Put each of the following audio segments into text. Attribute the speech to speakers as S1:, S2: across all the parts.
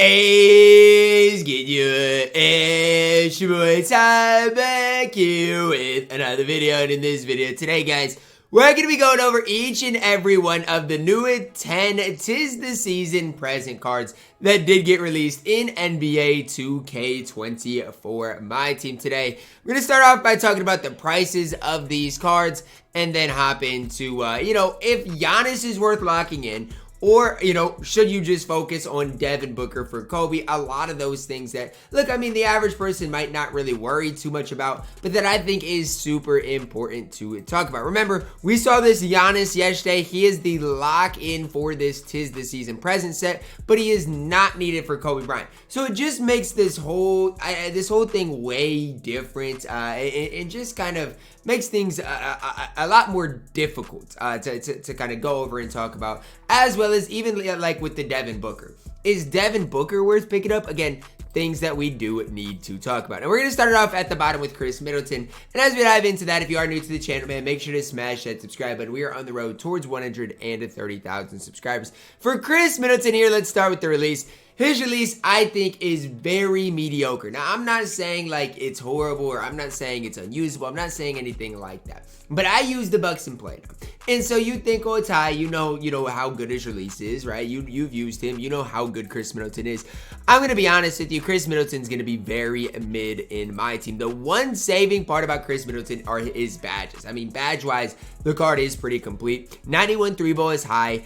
S1: A's get you it's your boy Ty back here with another video. And in this video today, guys, we're going to be going over each and every one of the new 10 Tis the Season present cards that did get released in NBA 2K24 MyTEAM today. We're going to start off by talking about the prices of these cards and then hop into, if Giannis is worth locking in, or, should you just focus on Devin Booker for Kobe? A lot of those things that, look, I mean, the average person might not really worry too much about, but that I think is super important to talk about. Remember, we saw this Giannis yesterday. He is the lock-in for this Tis the Season present set, but he is not needed for Kobe Bryant. So it just makes this whole thing way different, and just kind of makes things a lot more difficult to kind of go over and talk about, as well as even like with the Devin Booker. Is Devin Booker worth picking up? Again, things that we do need to talk about. And we're going to start it off at the bottom with Khris Middleton. And as we dive into that, if you are new to the channel, man, make sure to smash that subscribe button. We are on the road towards 130,000 subscribers. For Khris Middleton here, let's start with the release. His release, I think, is very mediocre. Now, I'm not saying like it's horrible, or I'm not saying it's unusable. I'm not saying anything like that. But I use the Bucks and play now. And so you think, oh, Ty, you know how good his release is, right? You've used him. You know how good Khris Middleton is. I'm going to be honest with you. Khris Middleton's going to be very mid in my team. The one saving part about Khris Middleton are his badges. I mean, badge-wise, the card is pretty complete. 91 3-ball is high.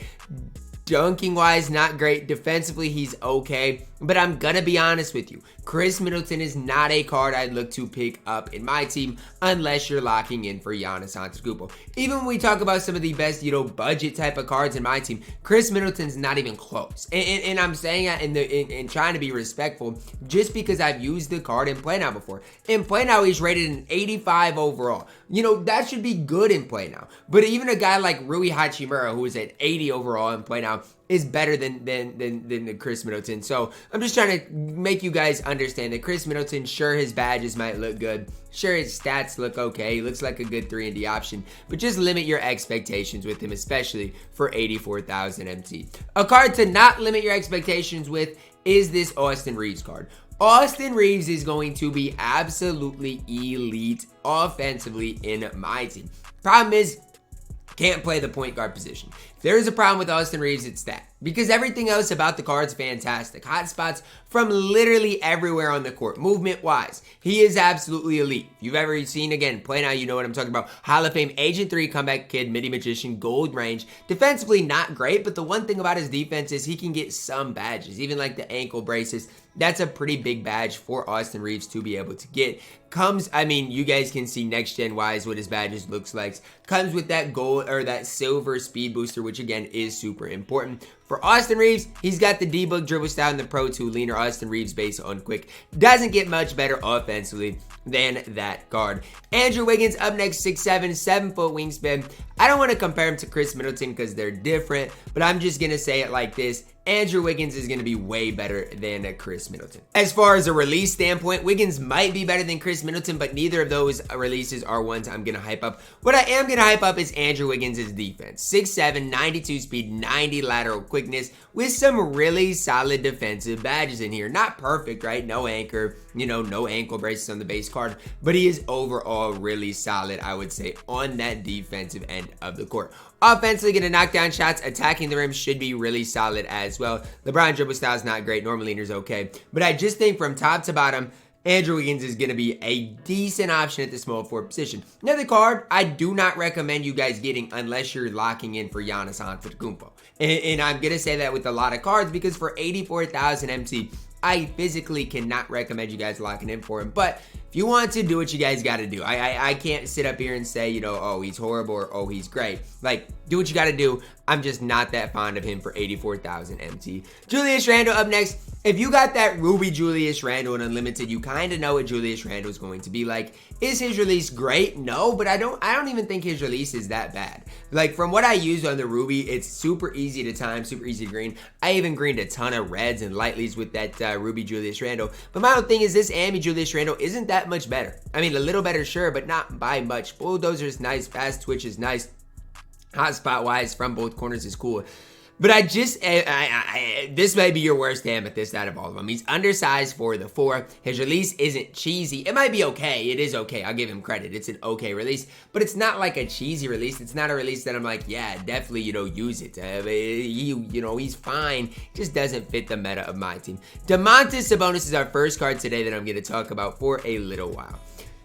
S1: Dunking wise, not great. Defensively, he's okay. But I'm gonna be honest with you. Khris Middleton is not a card I'd look to pick up in my team unless you're locking in for Giannis Antetokounmpo. Even when we talk about some of the best, budget type of cards in my team, Khris Middleton's not even close. And I'm saying that in trying to be respectful, just because I've used the card in Play Now before. In Play Now, he's rated an 85 overall. That should be good in Play Now. But even a guy like Jrue Holiday, who is at 80 overall in Play Now, is better than the Khris Middleton. So I'm just trying to make you guys understand that Khris Middleton, sure, his badges might look good. Sure, his stats look okay. He looks like a good 3-and-D option. But just limit your expectations with him, especially for 84,000 MT. A card to not limit your expectations with is this Austin Reaves card. Austin Reaves is going to be absolutely elite offensively in my team. Problem is, can't play the point guard position. If there's a problem with Austin Reaves, it's that. Because everything else about the card's fantastic. Hot spots from literally everywhere on the court. Movement-wise, he is absolutely elite. If you've ever seen, again, Play Now, you know what I'm talking about. Hall of Fame, Agent 3, comeback kid, midi magician, gold range. Defensively, not great, but the one thing about his defense is he can get some badges. Even like the ankle braces. That's a pretty big badge for Austin Reaves to be able to get. You guys can see next gen wise what his badges looks like. Comes with that gold or that silver speed booster, which again is super important. For Austin Reaves, he's got the D-Book dribble style and the Pro 2 leaner Austin Reaves based on quick. Doesn't get much better offensively than that card. Andrew Wiggins up next, 6'7", 7-foot wingspan. I don't want to compare him to Khris Middleton because they're different, but I'm just going to say it like this. Andrew Wiggins is going to be way better than Khris Middleton. As far as a release standpoint, Wiggins might be better than Khris Middleton, but neither of those releases are ones I'm going to hype up. What I am going to hype up is Andrew Wiggins' defense. 6'7", 92 speed, 90 lateral quickness with some really solid defensive badges in here. Not perfect, right? No anchor, no ankle braces on the base card, but he is overall really solid, I would say, on that defensive end of the court. Offensively, going to knock down shots. Attacking the rim should be really solid as well. LeBron dribble style is not great. Normal leaner's okay. But I just think from top to bottom, Andrew Wiggins is going to be a decent option at the small forward position. Another card I do not recommend you guys getting unless you're locking in for Giannis Antetokounmpo. And I'm going to say that with a lot of cards because for 84,000 MT, I physically cannot recommend you guys locking in for him. But if you want to, do what you guys got to do. I can't sit up here and say, oh, he's horrible or oh, he's great. Like, do what you got to do. I'm just not that fond of him for 84,000 MT. Julius Randle up next. If you got that Ruby Julius Randle in Unlimited, you kind of know what Julius Randle is going to be like. Is his release great? No, but I don't even think his release is that bad. Like, from what I used on the Ruby, it's super easy to time, super easy to green. I even greened a ton of reds and lightlies with that Ruby Julius Randle. But my own thing is this Amy Julius Randle isn't that much better. I mean, a little better, sure, but not by much. Bulldozer is nice. Fast twitch is nice. Hot spot wise from both corners is cool. But I just, this may be your worst amethyst out of all of them. He's undersized for the 4. His release isn't cheesy. It might be okay. It is okay. I'll give him credit. It's an okay release, but it's not like a cheesy release. It's not a release that I'm like, yeah, definitely, use it. He's fine. Just doesn't fit the meta of my team. Domantas Sabonis is our first card today that I'm going to talk about for a little while.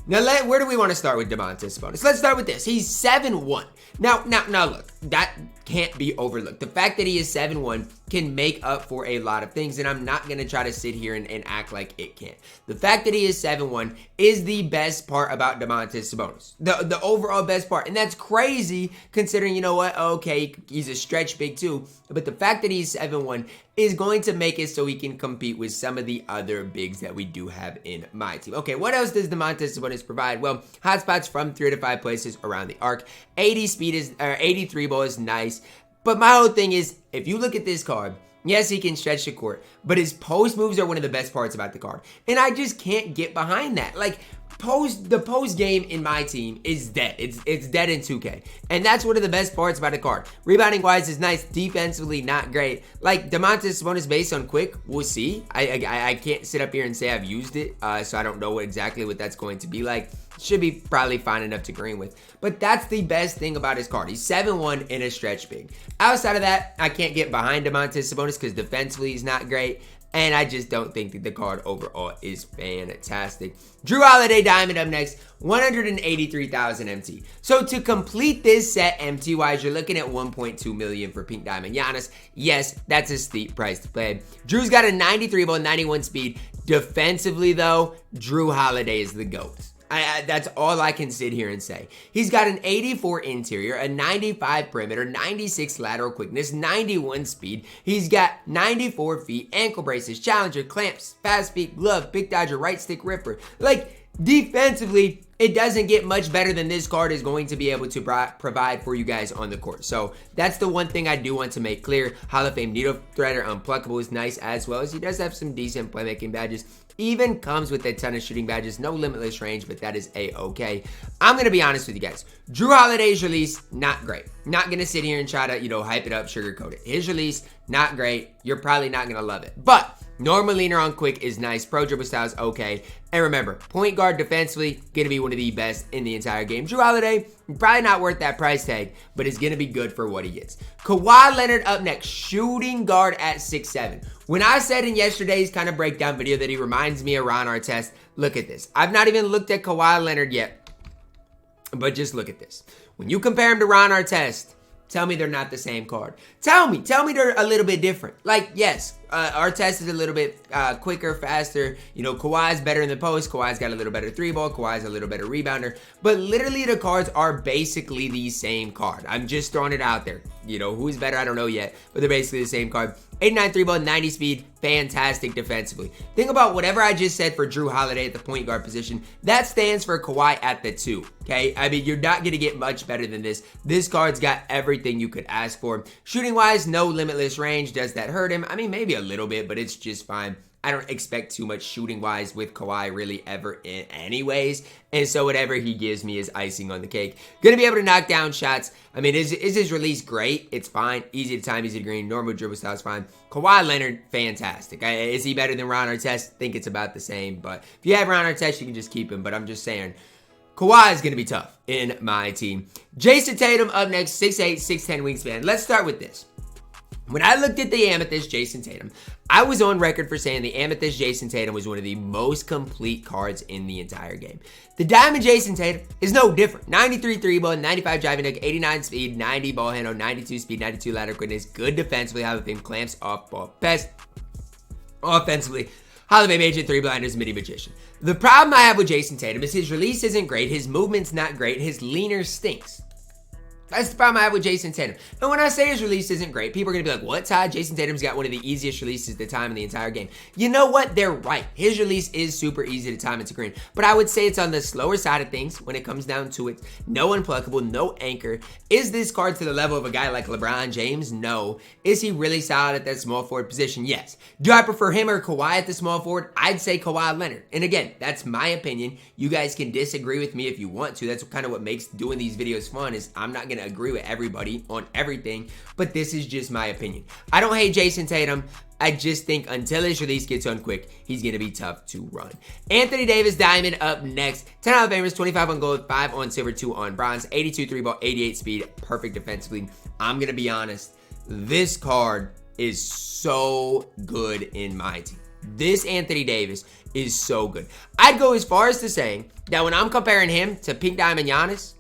S1: Now, where do we want to start with Domantas Sabonis? Let's start with this. He's 7'1". Now, look, that can't be overlooked. The fact that he is 7'1" can make up for a lot of things, and I'm not going to try to sit here and act like it can't. The fact that he is 7'1" is the best part about Domantas Sabonis. The overall best part, and that's crazy considering, you know what, okay, he's a stretch big too, but the fact that he's 7'1" is going to make it so he can compete with some of the other bigs that we do have in my team. Okay, what else does Domantas Sabonis provide? Well, hotspots from 3 to 5 places around the arc. 80 speed is, or 83 ball is nice. But my whole thing is, if you look at this card, yes, he can stretch the court, but his post moves are one of the best parts about the card. And I just can't get behind that. Like, the post game in my team is dead. It's dead in 2K. And that's one of the best parts about the card. Rebounding wise is nice. Defensively, not great. Like, Domantas Sabonis based on quick, we'll see. I can't sit up here and say I've used it, so I don't know exactly what that's going to be like. Should be probably fine enough to green with. But that's the best thing about his card. He's 7'1" in a stretch big. Outside of that, I can't get behind Domantas Sabonis because defensively he's not great. And I just don't think that the card overall is fantastic. Jrue Holiday Diamond up next, 183,000 MT. So to complete this set MT-wise, you're looking at 1.2 million for Pink Diamond Giannis. Yes, that's a steep price to play. Drew's got a 93 ball, 91 speed. Defensively though, Jrue Holiday is the GOAT. That's all I can sit here and say. He's got an 84 interior, a 95 perimeter, 96 lateral quickness, 91 speed. He's got 94 feet, ankle braces, challenger, clamps, fast feet, glove, big dodger, right stick ripper. Like, defensively, it doesn't get much better than this card is going to be able to provide for you guys on the court. So that's the one thing I do want to make clear. Hall of Fame Needle Threader Unpluckable is nice, as well as he does have some decent playmaking badges. Even comes with a ton of shooting badges. No limitless range, but that is a-okay. I'm going to be honest with you guys. Jrue Holiday's release, not great. Not going to sit here and try to, hype it up, sugarcoat it. His release, not great. You're probably not going to love it. But normal leaner on quick is nice. Pro dribble style is okay. And remember, point guard defensively, going to be one of the best in the entire game. Jrue Holiday, probably not worth that price tag, but is going to be good for what he gets. Kawhi Leonard up next, shooting guard at 6'7". When I said in yesterday's kind of breakdown video that he reminds me of Ron Artest, look at this. I've not even looked at Kawhi Leonard yet, but just look at this. When you compare him to Ron Artest, tell me they're not the same card. Tell me they're a little bit different. Like, yes, Artest is a little bit quicker, faster. Kawhi's better in the post. Kawhi's got a little better 3-ball. Kawhi's a little better rebounder. But literally the cards are basically the same card. I'm just throwing it out there. Who's better, I don't know yet. But they're basically the same card. 89 3-ball, 90 speed, fantastic defensively. Think about whatever I just said for Jrue Holiday at the point guard position. That stands for Kawhi at the 2, okay? I mean, you're not going to get much better than this. This card's got everything you could ask for. Shooting-wise, no limitless range. Does that hurt him? I mean, maybe a little bit, but it's just fine. I don't expect too much shooting-wise with Kawhi really ever anyways. And so whatever he gives me is icing on the cake. Gonna be able to knock down shots. I mean, is his release great? It's fine. Easy to time, easy to green. Normal dribble style is fine. Kawhi Leonard, fantastic. Is he better than Ron Artest? Think it's about the same. But if you have Ron Artest, you can just keep him. But I'm just saying, Kawhi is going to be tough in my team. Jayson Tatum up next, 6'8", 6'10 wingspan. Let's start with this. When I looked at the Amethyst Jayson Tatum, I was on record for saying the Amethyst Jayson Tatum was one of the most complete cards in the entire game. The Diamond Jayson Tatum is no different. 93 3-ball, 95 driving hook, 89 speed, 90 ball handle, 92 speed, 92 lateral quickness, good defensively, Hall of Fame clamps, off ball, best offensively, Hall of Fame agent, 3-blinders, mini magician. The problem I have with Jayson Tatum is his release isn't great, his movement's not great, his leaner stinks. That's the problem I have with Jayson Tatum. And when I say his release isn't great, people are going to be like, what, Ty? Jayson Tatum's got one of the easiest releases to time in the entire game. You know what? They're right. His release is super easy to time into green. But I would say it's on the slower side of things when it comes down to it. No unpluckable, no anchor. Is this card to the level of a guy like LeBron James? No. Is he really solid at that small forward position? Yes. Do I prefer him or Kawhi at the small forward? I'd say Kawhi Leonard. And again, that's my opinion. You guys can disagree with me if you want to. That's kind of what makes doing these videos fun is I'm not going to gonna agree with everybody on everything, but this is just my opinion. I don't hate Jayson Tatum. I just think until his release gets on quick, he's going to be tough to run. Anthony Davis Diamond up next. 10 Hall of Famers, 25 on gold, 5 on silver, 2 on bronze, 82 3-ball, 88 speed, perfect defensively. I'm going to be honest, this card is so good in my team. This Anthony Davis is so good. I'd go as far as to saying that when I'm comparing him to Pink Diamond Giannis,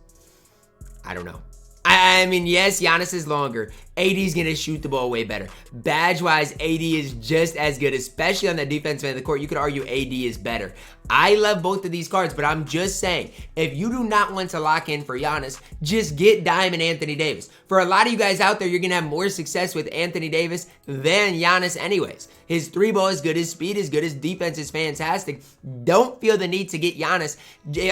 S1: I don't know. I mean, yes, Giannis is longer. AD's going to shoot the ball way better. Badge-wise, AD is just as good, especially on the defensive end of the court. You could argue AD is better. I love both of these cards, but I'm just saying, if you do not want to lock in for Giannis, just get Diamond Anthony Davis. For a lot of you guys out there, you're going to have more success with Anthony Davis than Giannis anyways. His 3-ball is good, his speed is good, his defense is fantastic. Don't feel the need to get Giannis.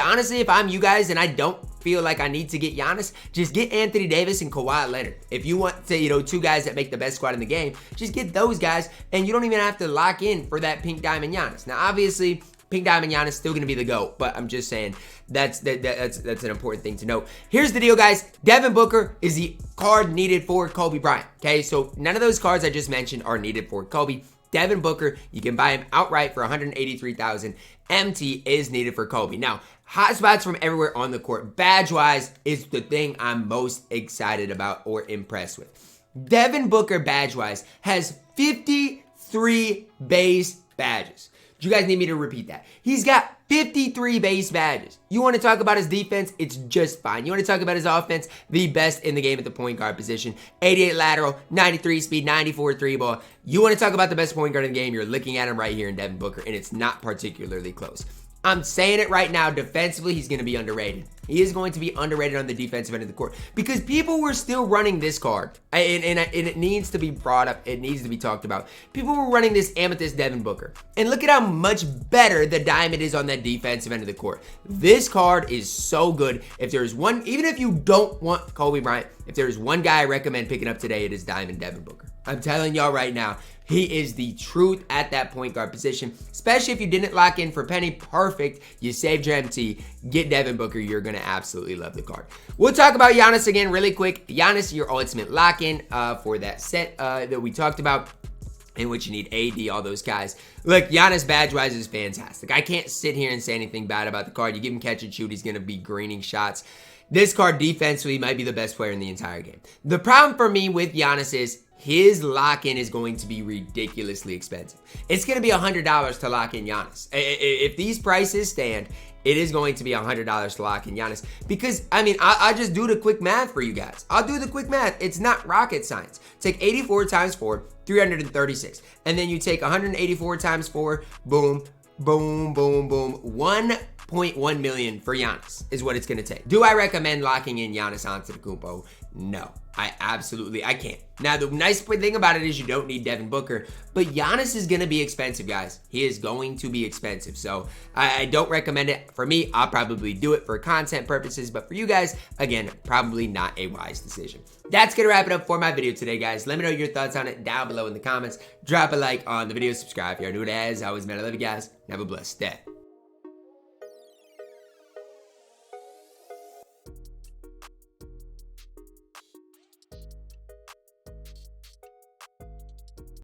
S1: Honestly, if I'm you guys and I don't feel like I need to get Giannis, just get Anthony Davis and Kawhi Leonard. If you want to, two guys that make the best squad in the game, just get those guys, and you don't even have to lock in for that Pink Diamond Giannis. Now, obviously, Pink Diamond Giannis is still going to be the GOAT, but I'm just saying that's an important thing to note. Here's the deal, guys. Devin Booker is the card needed for Kobe Bryant, okay? So none of those cards I just mentioned are needed for Kobe. Devin Booker, you can buy him outright for $183,000. MT is needed for Kobe. Now, hotspots from everywhere on the court, badge-wise, is the thing I'm most excited about or impressed with. Devin Booker, badge-wise, has 53 base badges. Do you guys need me to repeat that? He's got 53 base badges. You want to talk about his defense? It's just fine. You want to talk about his offense? The best in the game at the point guard position. 88 lateral, 93 speed, 94 3-ball. You want to talk about the best point guard in the game? You're looking at him right here in Devin Booker, and it's not particularly close. I'm saying it right now, defensively, he's going to be underrated. He is going to be underrated on the defensive end of the court because people were still running this card, and it needs to be brought up. It needs to be talked about. People were running this Amethyst Devin Booker, and look at how much better the Diamond is on that defensive end of the court. This card is so good. If there's one, even if you don't want Kobe Bryant, if there's one guy I recommend picking up today, it is Diamond Devin Booker. I'm telling y'all right now, he is the truth at that point guard position, especially if you didn't lock in for Penny. Perfect. You saved your MT. Get Devin Booker. You're going to absolutely love the card. We'll talk about Giannis again really quick. Giannis, your ultimate lock-in for that set that we talked about, in which you need AD, all those guys. Look, Giannis badge-wise is fantastic. I can't sit here and say anything bad about the card. You give him catch and shoot, he's going to be greening shots. This card defensively might be the best player in the entire game. The problem for me with Giannis is his lock-in is going to be ridiculously expensive. It's going to be $100 to lock in Giannis. If these prices stand, it is going to be $100 to lock in Giannis. Because, I mean, I'll just do the quick math for you guys. I'll do the quick math. It's not rocket science. Take 84 times 4, 336. And then you take 184 times 4, boom, boom, boom, boom. 1.1 million for Giannis is what it's going to take. Do I recommend locking in Giannis Antetokounmpo? No, I can't. Now, the nice thing about it is you don't need Devin Booker, but Giannis is going to be expensive, guys. He is going to be expensive, so I don't recommend it. For me, I'll probably do it for content purposes, but for you guys, again, probably not a wise decision. That's going to wrap it up for my video today, guys. Let me know your thoughts on it down below in the comments. Drop a like on the video, subscribe if you're new to as always, man. I love you guys, and have a blessed day.